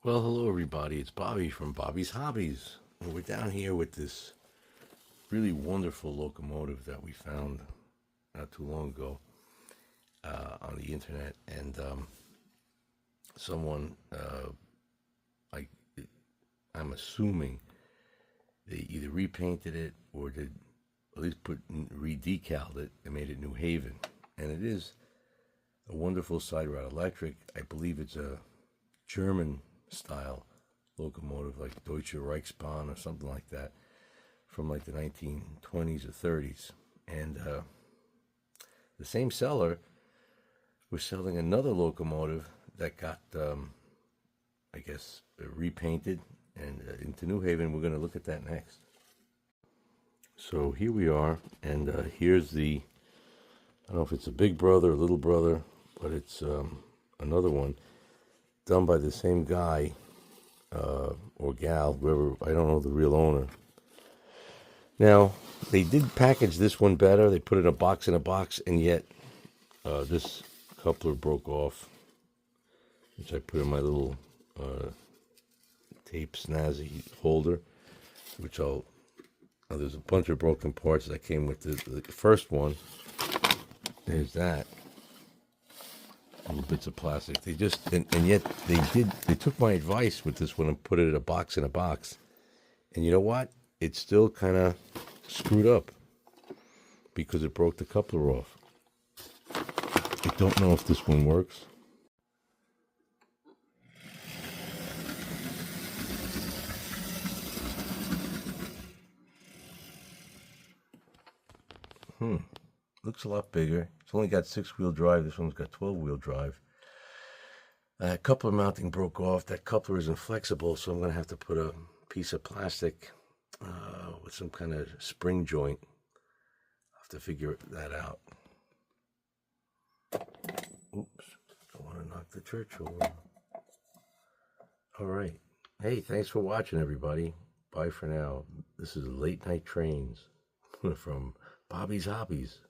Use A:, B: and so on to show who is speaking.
A: Well, hello everybody. It's Bobby from Bobby's Hobbies. And we're down here with this really wonderful locomotive that we found not too long ago on the internet. And someone, I, I'm assuming they either repainted it or did at least re-decaled it and made it New Haven. And it is a wonderful side rod electric. I believe it's a German style locomotive, like Deutsche Reichsbahn or something like that, from like the 1920s or 30s. And the same seller was selling another locomotive that got, I guess, repainted and into New Haven. We're going to look at that next. So here we are, and here's the, I don't know if it's a big brother or little brother, but it's another one done by the same guy or gal, whoever, I don't know the real owner. Now, they did package this one better. They put it in a box, and yet this coupler broke off, which I put in my little tape snazzy holder, which there's a bunch of broken parts that came with the first one. There's that. Little bits of plastic. They just, and yet they took my advice with this one and put it in a box. And you know what? It's still kind of screwed up because it broke the coupler off. I don't know if this one works. Looks a lot bigger. It's only got 6-wheel drive. This one's got 12-wheel drive. Coupler mounting broke off. That coupler isn't flexible, so I'm going to have to put a piece of plastic with some kind of spring joint. I'll have to figure that out. Oops, don't want to knock the church over. All right. Hey, thanks for watching, everybody. Bye for now. This is Late Night Trains from Bobby's Hobbies.